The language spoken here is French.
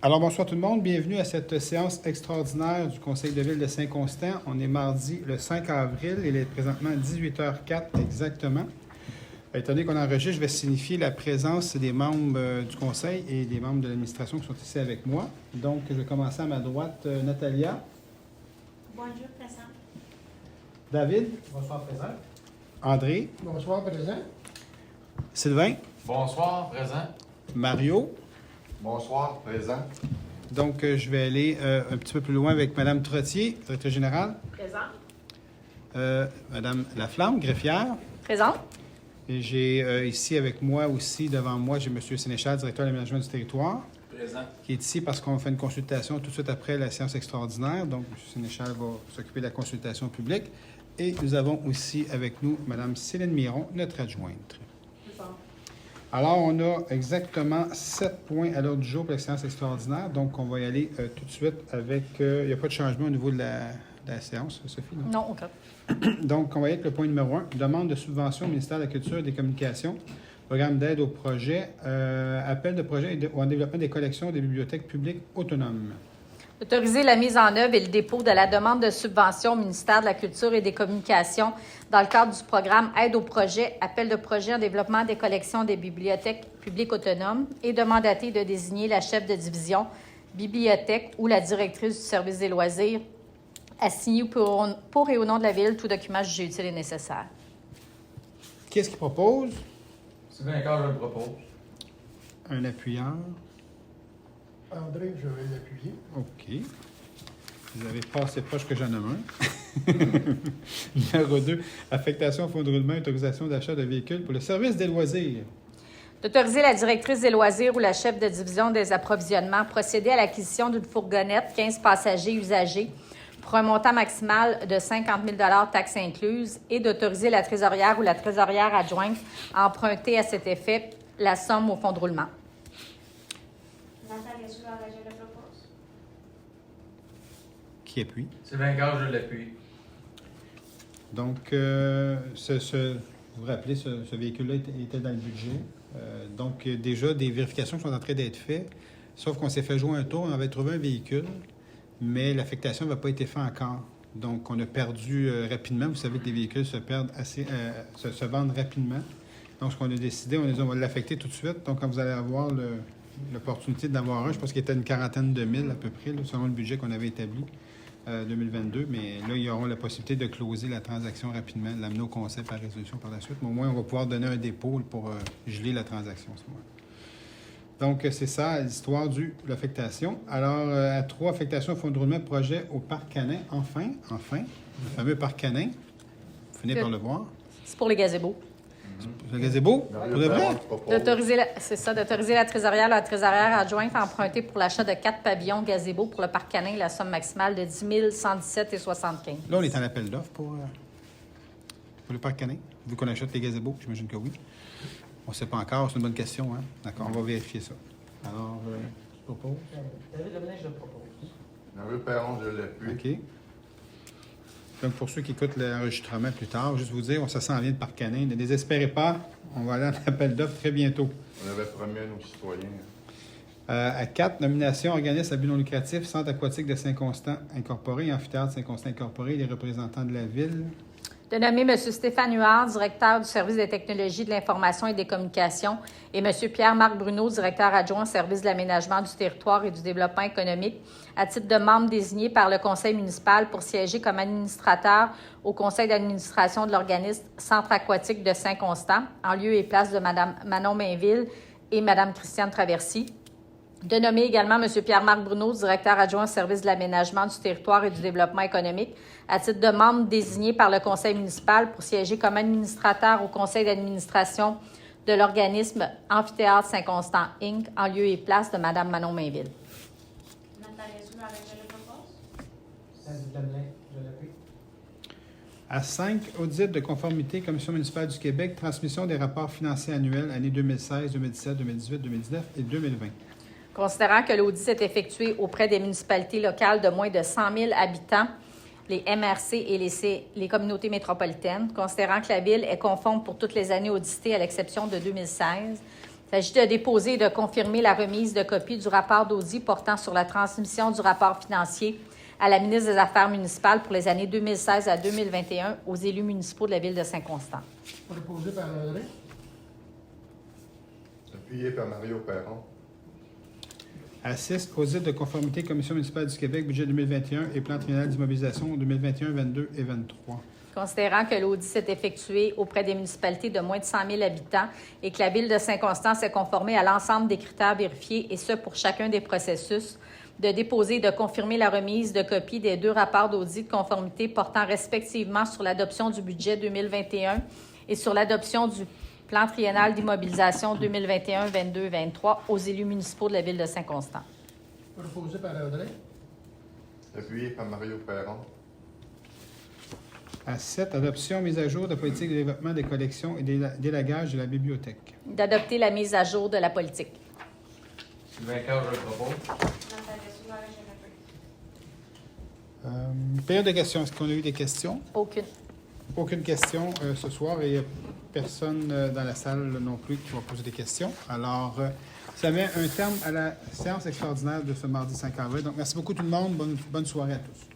Alors, bonsoir tout le monde. Bienvenue à cette séance extraordinaire du Conseil de ville de Saint-Constant. On est mardi le 5 avril. Il est présentement 18h04 exactement. Étant donné qu'on enregistre, je vais signifier la présence des membres du Conseil et des membres de l'administration qui sont ici avec moi. Donc, je vais commencer à ma droite. Natalia. Bonjour, présent. David. Bonsoir, présent. André. Bonsoir, présent. Sylvain. Bonsoir, présent. Mario. Bonsoir, présent. Donc, je vais aller un petit peu plus loin avec Mme Trottier, directrice générale. Présent. Mme Laflamme, greffière. Présent. Et j'ai ici avec moi aussi, devant moi, j'ai M. Sénéchal, directeur de l'aménagement du territoire. Présent. Qui est ici parce qu'on fait une consultation tout de suite après la séance extraordinaire. Donc, M. Sénéchal va s'occuper de la consultation publique. Et nous avons aussi avec nous Mme Céline Miron, notre adjointe. Alors, on a exactement 7 points à l'ordre du jour pour la séance extraordinaire. Donc, on va y aller tout de suite avec... il n'y a pas de changement au niveau de la séance, Sophie? Non, OK. Donc, on va y aller avec le point numéro 1. Demande de subvention au ministère de la Culture et des Communications. Programme d'aide au projet. Appel de projet en développement des collections des bibliothèques publiques autonomes. Autoriser la mise en œuvre et le dépôt de la demande de subvention au ministère de la Culture et des Communications dans le cadre du programme Aide au projet, appel de projet en développement des collections des bibliothèques publiques autonomes et de mandater de désigner la chef de division bibliothèque ou la directrice du service des loisirs à signer pour et au nom de la Ville tout document jugé utile et nécessaire. Qui est-ce qui propose? Sylvain Carl, je le propose. Un appuyeur. André, je vais l'appuyer. OK. Vous avez passé proche que j'en nomme un. Numéro 2, affectation au fonds de roulement, autorisation d'achat de véhicules pour le service des loisirs. D'autoriser la directrice des loisirs ou la chef de division des approvisionnements à procéder à l'acquisition d'une fourgonnette 15 passagers usagers pour un montant maximal de 50 000 taxes incluses et d'autoriser la trésorière ou la trésorière adjointe à emprunter à cet effet la somme au fonds de roulement. Natalia Soulard, je le propose. Qui appuie? Sylvain Carl, je l'appuie. Donc, vous vous rappelez, ce véhicule-là était dans le budget. Donc, déjà, des vérifications sont en train d'être faites. Sauf qu'on s'est fait jouer un tour, on avait trouvé un véhicule, mais l'affectation n'avait pas été faite encore. Donc, on a perdu rapidement. Vous savez que les véhicules se perdent se vendent rapidement. Donc, ce qu'on a décidé, on a dit on va l'affecter tout de suite. Donc, quand vous allez avoir l'opportunité d'avoir un, je pense qu'il était une quarantaine de mille à peu près, là, selon le budget qu'on avait établi 2022. Mais là, ils auront la possibilité de closer la transaction rapidement, de l'amener au conseil par résolution par la suite. Mais au moins, on va pouvoir donner un dépôt pour geler la transaction à ce moment-là. Donc, c'est ça, l'histoire de l'affectation. Alors, à 3, affectation au fonds de roulement projet au Parc Canin. Enfin, le fameux Parc Canin. Vous finissez par le voir. C'est pour les gazebos. Le gazebo, pour de vrai? D'autoriser la trésorière adjointe à emprunter pour l'achat de 4 pavillons gazebo pour le Parc Canin la somme maximale de 10 117,75. Là, on est en appel d'offres pour le Parc Canin. Vu qu'on achète les gazebos, j'imagine que oui. On ne sait pas encore, c'est une bonne question, hein? D'accord, on va vérifier ça. Alors, je propose. David Lemelin, je le propose. Mario Perron, je l'appuie. OK. Donc, pour ceux qui écoutent l'enregistrement plus tard, juste vous dire, on se sent en vient de Parc Canin. Ne désespérez pas, on va aller en appel d'offres très bientôt. On avait promis à nos citoyens. À 4, nomination organisme à but non lucratif, Centre aquatique de Saint-Constant incorporé, Amphithéâtre Saint-Constant incorporé, les représentants de la Ville. De nommer M. Stéphane Huard, directeur du service des technologies de l'information et des communications, et M. Pierre-Marc Bruno, directeur adjoint au service de l'aménagement du territoire et du développement économique, à titre de membre désigné par le conseil municipal pour siéger comme administrateur au conseil d'administration de l'organisme Centre aquatique de Saint-Constant, en lieu et place de Mme Manon Mainville et Mme Christiane Traversy. De nommer également M. Pierre-Marc Bruno, directeur adjoint au service de l'aménagement du territoire et du développement économique, à titre de membre désigné par le conseil municipal pour siéger comme administrateur au conseil d'administration de l'organisme Amphithéâtre Saint-Constant, Inc., en lieu et place de Mme Manon Mainville. Natalia Soulard, je le propose. David Lemelin, je l'appuie. À 5, audit de conformité, Commission municipale du Québec, transmission des rapports financiers annuels années 2016, 2017, 2018, 2019 et 2020. Considérant que l'audit est effectué auprès des municipalités locales de moins de 100 000 habitants, les MRC et les communautés métropolitaines, considérant que la Ville est conforme pour toutes les années auditées à l'exception de 2016, s'agit de déposer et de confirmer la remise de copie du rapport d'audit portant sur la transmission du rapport financier à la ministre des Affaires municipales pour les années 2016 à 2021 aux élus municipaux de la Ville de Saint-Constant. Proposé par André. Appuyé par Mario Perron. À 6, audit de conformité Commission municipale du Québec, budget 2021 et plan triennal d'immobilisation 2021, 22 et 23. Considérant que l'audit s'est effectué auprès des municipalités de moins de 100 000 habitants et que la Ville de Saint-Constant s'est conformée à l'ensemble des critères vérifiés, et ce pour chacun des processus, de déposer et de confirmer la remise de copie des 2 rapports d'audit de conformité portant respectivement sur l'adoption du budget 2021 et sur l'adoption du plan triennal d'immobilisation 2021, 22 et 23 aux élus municipaux de la Ville de Saint-Constant. Proposé par André. Appuyé par Mario Perron. À 7, adoption, mise à jour de politique de développement des collections et d'élagage de la bibliothèque. D'adopter la mise à jour de la politique. Sylvain Carl, je le propose. Nathalie Soulard, je l'appuie. Période de questions. Est-ce qu'on a eu des questions? Aucune. Aucune question ce soir et il n'y a personne dans la salle non plus qui va poser des questions. Alors, ça met un terme à la séance extraordinaire de ce mardi 5 avril. Donc, merci beaucoup tout le monde. Bonne soirée à tous.